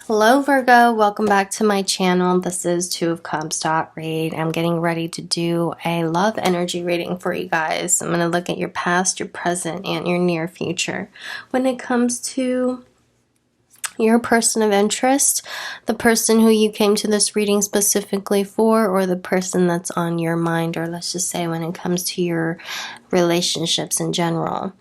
Hello Virgo, welcome back to my channel. This is twofcups.read. I'm getting ready to do a love energy reading for you guys. I'm going to look at your past, your present, and your near future. When it comes to your person of interest, the person who you came to this reading specifically for, or the person that's on your mind, or let's just say when it comes to your relationships in general.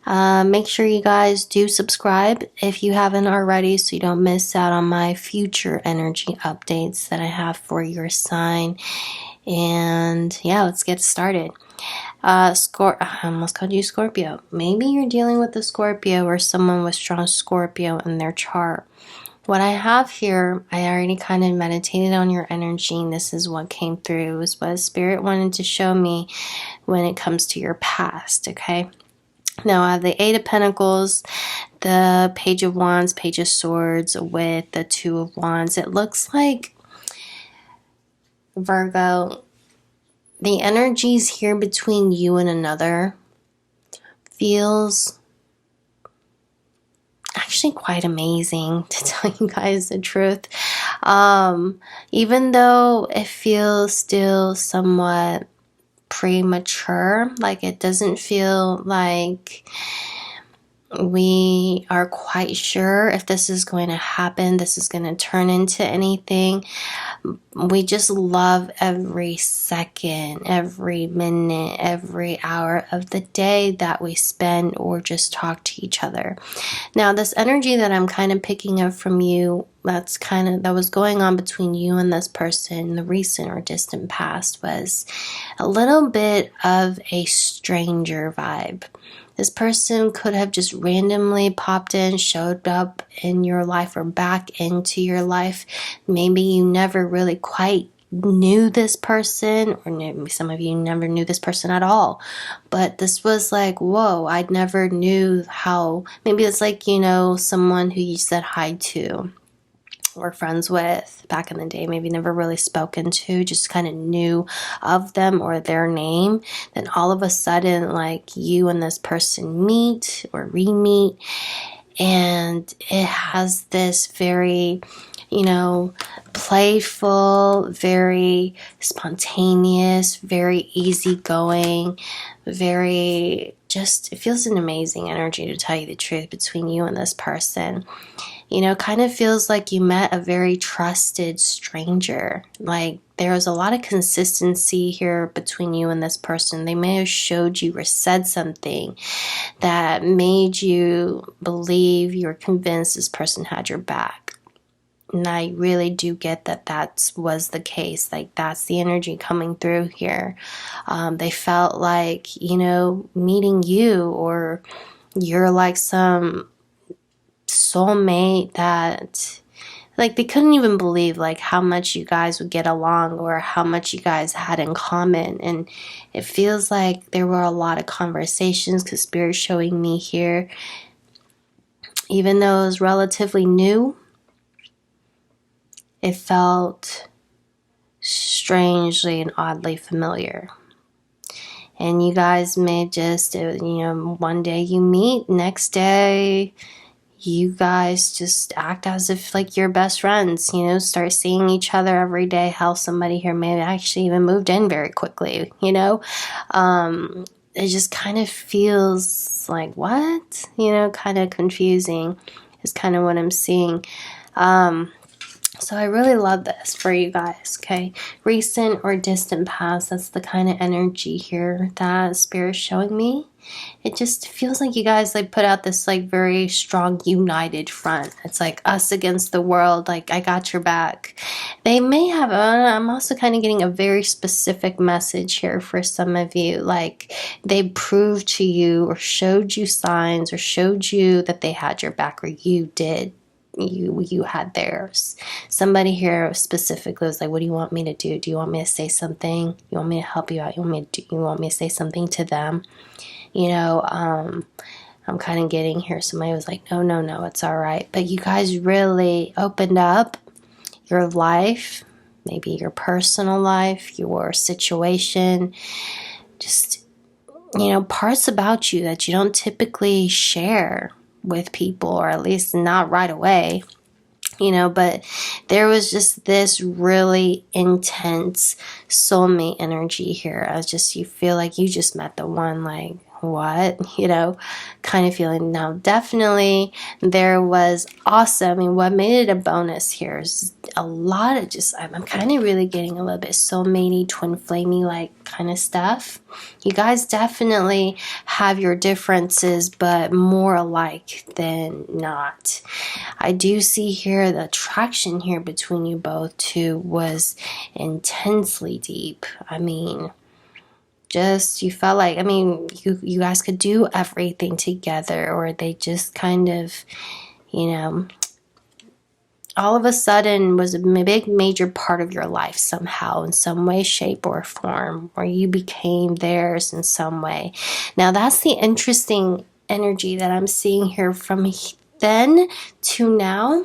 Make sure you guys do subscribe if you haven't already so you don't miss out on my future energy updates that I have for your sign. And yeah, let's get started. I almost called you Scorpio. Maybe you're dealing with a Scorpio or someone with strong Scorpio in their chart. What I have here, I already kind of meditated on your energy, and this is what came through. It was what Spirit wanted to show me when it comes to your past, okay? Now I have the Eight of Pentacles, the Page of Wands, Page of Swords with the Two of Wands. It looks like, Virgo, the energies here between you and another feels actually quite amazing, to tell you guys the truth. Even though it feels still somewhat premature, like it doesn't feel like we are quite sure if this is going to happen, this is going to turn into anything. We just love every second, every minute, every hour of the day that we spend or just talk to each other. Now, this energy that I'm kind of picking up from you, that was going on between you and this person in the recent or distant past, was a little bit of a stranger vibe. This person could have just randomly popped in, showed up in your life or back into your life. Maybe you never really quite knew this person, or maybe some of you never knew this person at all. But this was like, whoa, I never knew how. Maybe it's like, you know, someone who you said hi to or friends with back in the day, maybe never really spoken to, just kind of knew of them or their name. Then all of a sudden, like, you and this person meet or re-meet, and it has this very, you know, playful, very spontaneous, very easygoing, very just, it feels an amazing energy, to tell you the truth, between you and this person. You know, kind of feels like you met a very trusted stranger. Like there was a lot of consistency here between you and this person. They may have showed you or said something that made you believe, you were convinced this person had your back. And I really do get that was the case. Like that's the energy coming through here. They felt like, you know, meeting you, or you're like some soulmate that, like, they couldn't even believe like how much you guys would get along or how much you guys had in common. And it feels like there were a lot of conversations, because Spirit's showing me here, even though it was relatively new, it felt strangely and oddly familiar. And you guys may just, you know, one day you meet, next day you guys just act as if like you're best friends, you know, start seeing each other every day. How somebody here may have actually even moved in very quickly, you know. It just kind of feels like, what? You know, kind of confusing is kind of what I'm seeing. So I really love this for you guys, okay? Recent or distant past, that's the kind of energy here that Spirit's showing me. It just feels like you guys like put out this like very strong united front. It's like us against the world, like I got your back. They may have, I'm also kind of getting a very specific message here for some of you. Like they proved to you or showed you signs or showed you that they had your back, or you did. You had theirs. Somebody here specifically was like, what do you want me to do? Do you want me to say something? You want me to help you out? You want me to say something to them? You know, I'm kind of getting here. Somebody was like, no, it's all right. But you guys really opened up your life, maybe your personal life, your situation, just, you know, parts about you that you don't typically share with people, or at least not right away. But there was just this really intense soulmate energy here. You feel like you just met the one, like, what? Kind of feeling. Now, definitely there was also, what made it a bonus here is a lot of I'm kind of really getting a little bit soulmatey, twin flamey like kind of stuff. You guys definitely have your differences, but more alike than not. I do see here the attraction here between you both too was intensely deep. You felt like, you guys could do everything together, or they just kind of, all of a sudden was a big major part of your life somehow, in some way, shape, or form, or you became theirs in some way. Now that's the interesting energy that I'm seeing here from then to now.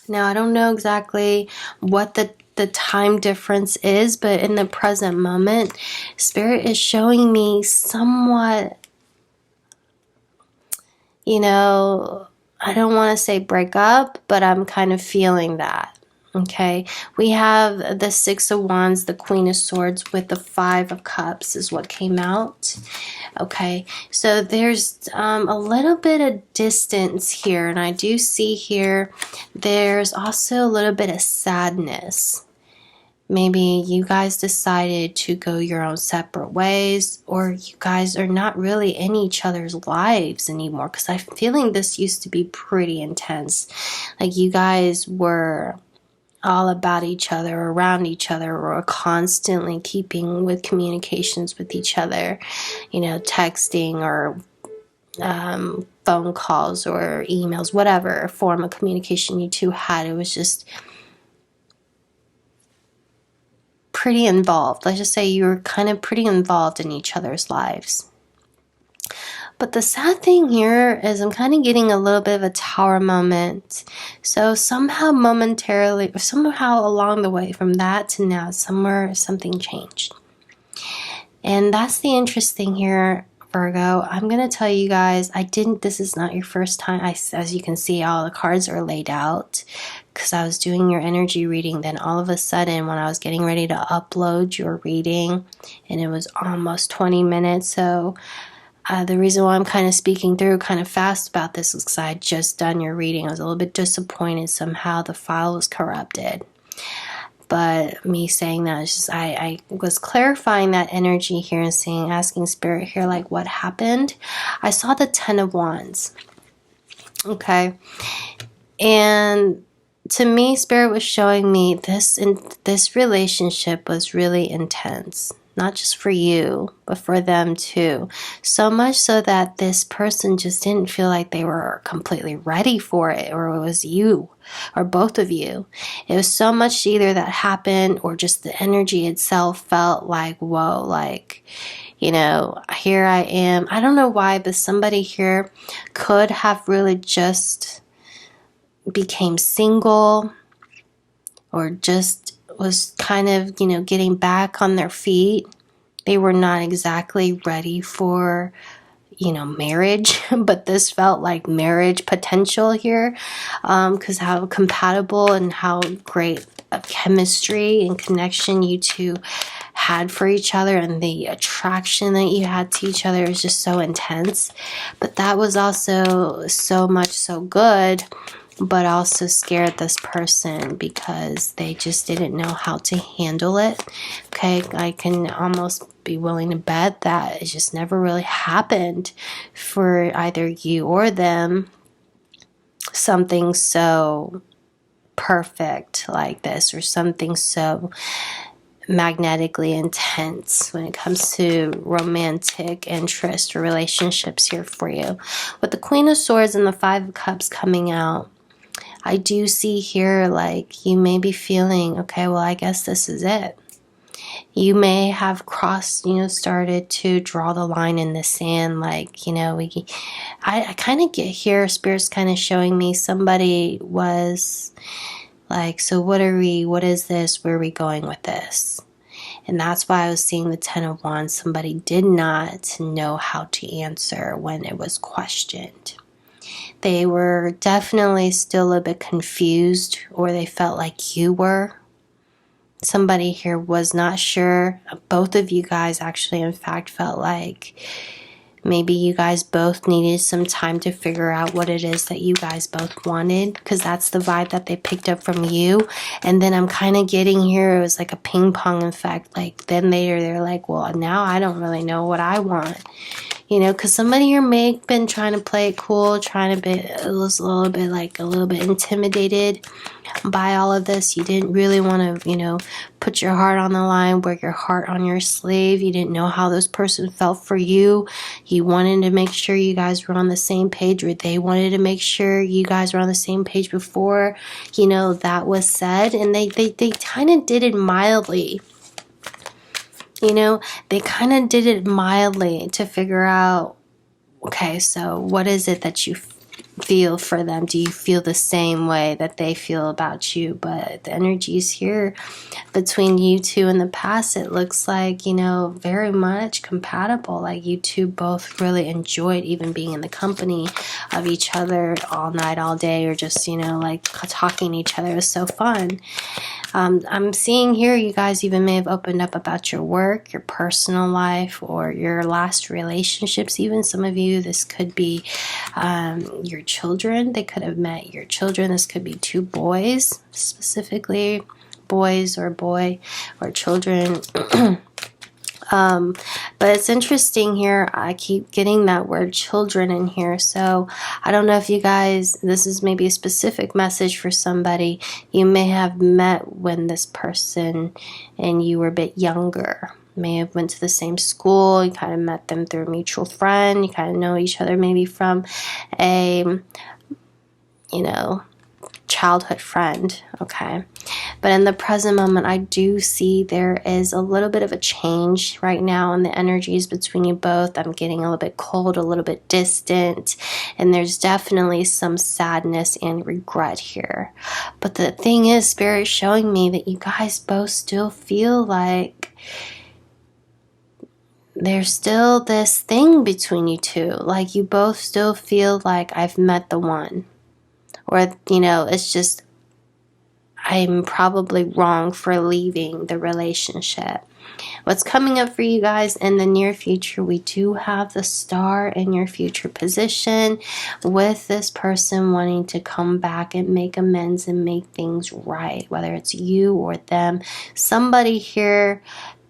Now I don't know exactly what the time difference is, but in the present moment, Spirit is showing me somewhat, I don't want to say break up, but I'm kind of feeling that. Okay, we have the Six of Wands, the Queen of Swords with the Five of Cups is what came out. Okay, so there's a little bit of distance here, and I do see here there's also a little bit of sadness. Maybe you guys decided to go your own separate ways, or you guys are not really in each other's lives anymore, because I'm feeling this used to be pretty intense. Like you guys were all about each other, around each other, or constantly keeping with communications with each other, texting or phone calls or emails, whatever form of communication you two had. It was just pretty involved. Let's just say you were kind of pretty involved in each other's lives. But the sad thing here is I'm kind of getting a little bit of a tower moment. So somehow momentarily, or somehow along the way from that to now, something changed. And that's the interesting here, Virgo. I'm going to tell you guys, this is not your first time. As you can see, all the cards are laid out because I was doing your energy reading. Then all of a sudden, when I was getting ready to upload your reading, and it was almost 20 minutes. So the reason why I'm kind of speaking through kind of fast about this is because I had just done your reading. I was a little bit disappointed somehow the file was corrupted. But me saying that, it's just I was clarifying that energy here and asking Spirit here, like, what happened? I saw the Ten of Wands. Okay. And to me, Spirit was showing me this relationship was really intense. Not just for you, but for them too. So much so that this person just didn't feel like they were completely ready for it, or it was you, or both of you. It was so much either that happened, or just the energy itself felt like, whoa, like, here I am. I don't know why, but somebody here could have really just became single, or just was kind of, getting back on their feet. They were not exactly ready for, marriage, but this felt like marriage potential here, because how compatible and how great of chemistry and connection you two had for each other, and the attraction that you had to each other is just so intense. But that was also so much so good, but also scared this person because they just didn't know how to handle it. Okay, I can almost be willing to bet that it just never really happened for either you or them, something so perfect like this, or something so magnetically intense when it comes to romantic interest or relationships here for you. With the Queen of Swords and the Five of Cups coming out, I do see here, like, you may be feeling, okay, well, I guess this is it. You may have started to draw the line in the sand, like, I kind of get here, Spirit's kind of showing me somebody was like, so what is this, where are we going with this? And that's why I was seeing the Ten of Wands. Somebody did not know how to answer when it was questioned. They were definitely still a bit confused, or they felt like you were. Somebody here was not sure. Both of you guys actually, in fact, felt like maybe you guys both needed some time to figure out what it is that you guys both wanted, because that's the vibe that they picked up from you. And then I'm kind of getting here, it was like a ping pong effect. Like then they're like, well, now I don't really know what I want. You know, because somebody here may have been trying to play it cool, trying to be a little bit intimidated by all of this. You didn't really want to, you know, put your heart on the line, wear your heart on your sleeve. You didn't know how this person felt for you. You wanted to make sure you guys were on the same page, or they wanted to make sure you guys were on the same page before, you know, that was said. And they kind of did it mildly. You know, they kind of did it mildly to figure out, okay, so what is it that you feel for them? Do you feel the same way that they feel about you? But the energies here between you two in the past, it looks like, you know, very much compatible. Like you two both really enjoyed even being in the company of each other all night, all day, or just, you know, like talking to each other. It was so fun. I'm seeing here you guys even may have opened up about your work, your personal life, or your last relationships. Even some of you, this could be your children. They could have met your children. This could be two boys, specifically boys or boy or children. But it's interesting here. I keep getting that word children in here. So I don't know if you guys, this is maybe a specific message for somebody. You may have met when this person and you were a bit younger. May have went to the same school. You kind of met them through a mutual friend. You kind of know each other maybe from a, you know, childhood friend. Okay. But in the present moment, I do see there is a little bit of a change right now in the energies between you both. I'm getting a little bit cold, a little bit distant, and there's definitely some sadness and regret here. But the thing is, Spirit is showing me that you guys both still feel like there's still this thing between you two. Like you both still feel like I've met the one. Or, you know, it's just, I'm probably wrong for leaving the relationship. What's coming up for you guys in the near future, we do have the star in your future position with this person wanting to come back and make amends and make things right, whether it's you or them. Somebody here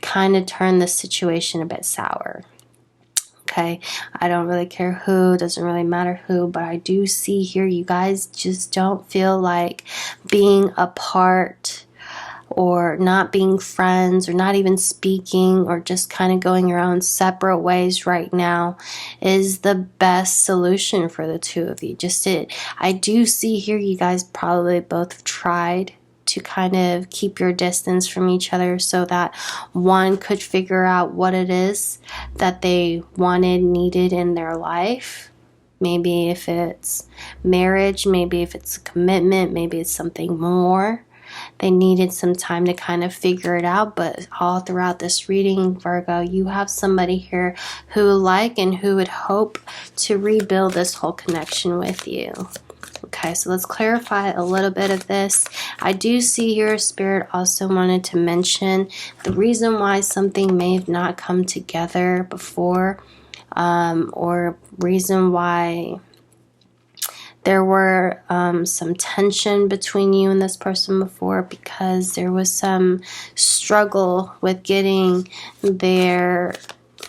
kind of turned the situation a bit sour. Okay, I don't really care who, doesn't really matter who, but I do see here you guys just don't feel like being apart, or not being friends, or not even speaking, or just kind of going your own separate ways right now is the best solution for the two of you. I do see here you guys probably both have tried to kind of keep your distance from each other so that one could figure out what it is that they wanted, needed in their life. Maybe if it's marriage, maybe if it's a commitment, maybe it's something more. They needed some time to kind of figure it out, but all throughout this reading, Virgo, you have somebody here who like and who would hope to rebuild this whole connection with you. Okay, so let's clarify a little bit of this. I do see here Spirit also wanted to mention the reason why something may have not come together before, or reason why there were some tension between you and this person before, because there was some struggle with getting their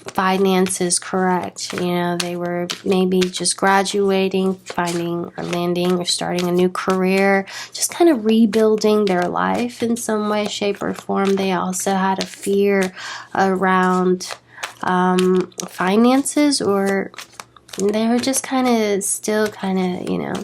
finances correct. You know, they were maybe just graduating, finding or landing or starting a new career, just kind of rebuilding their life in some way, shape, or form. They also had a fear around finances, or they were just kind of still kind of, you know,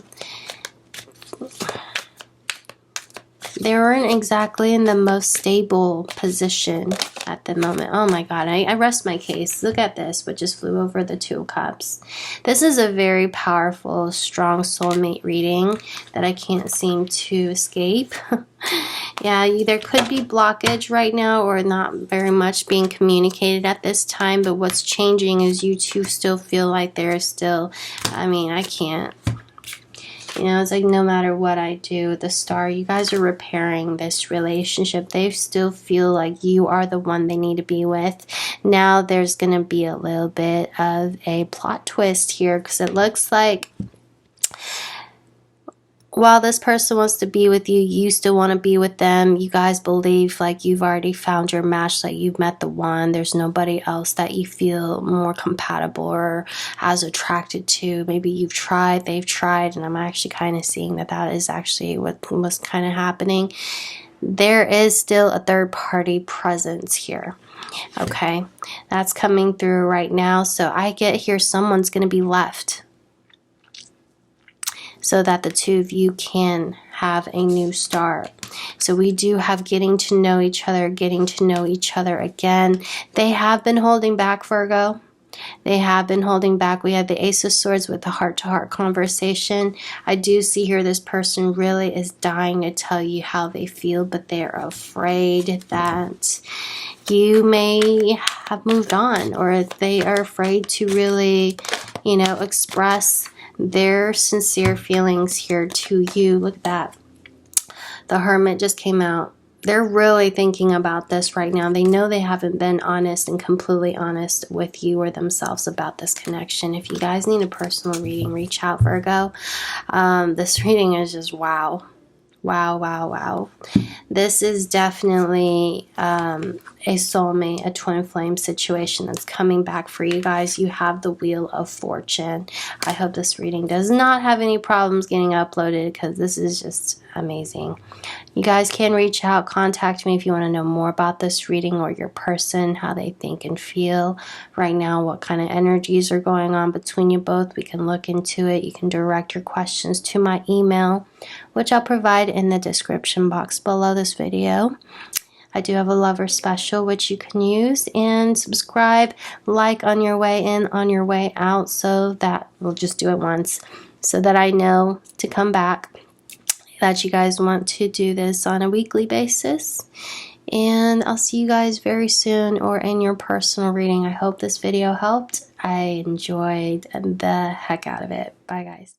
they weren't exactly in the most stable position at the moment. Oh my God, I rest my case. Look at this, what just flew over the Two of Cups. This is a very powerful, strong soulmate reading that I can't seem to escape. Yeah, there could be blockage right now, or not very much being communicated at this time, but what's changing is you two still feel like there's still, I mean, I can't. You know, it's like no matter what I do, the star, you guys are repairing this relationship. They still feel like you are the one they need to be with. Now there's going to be a little bit of a plot twist here, because it looks like while this person wants to be with you, you still want to be with them. You guys believe like you've already found your match, like you've met the one. There's nobody else that you feel more compatible or as attracted to. Maybe you've tried, they've tried, and I'm actually kind of seeing that that is actually what was kind of happening. There is still a third party presence here. Okay, that's coming through right now. So I get here someone's going to be left, so that the two of you can have a new start. So we do have getting to know each other again. They have been holding back, Virgo. They have been holding back. We have the Ace of Swords with the heart-to-heart conversation. I do see here this person really is dying to tell you how they feel, but they're afraid that you may have moved on, or they are afraid to really, you know, express their sincere feelings here to you. Look at that. The Hermit just came out. They're really thinking about this right now. They know they haven't been honest and completely honest with you or themselves about this connection. If you guys need a personal reading, reach out, Virgo. This reading is just wow. Wow, wow, wow. This is definitely a soulmate, a twin flame situation that's coming back for you guys. You have the Wheel of Fortune. I hope this reading does not have any problems getting uploaded, because this is just amazing. You guys can reach out, contact me if you want to know more about this reading or your person, how they think and feel right now, what kind of energies are going on between you both. We can look into it. You can direct your questions to my email, which I'll provide in the description box below this video. I do have a lover special which you can use, and subscribe, like on your way in, on your way out, so that we'll just do it once so that I know to come back, that you guys want to do this on a weekly basis. And I'll see you guys very soon, or in your personal reading. I hope this video helped. I enjoyed the heck out of it. Bye guys.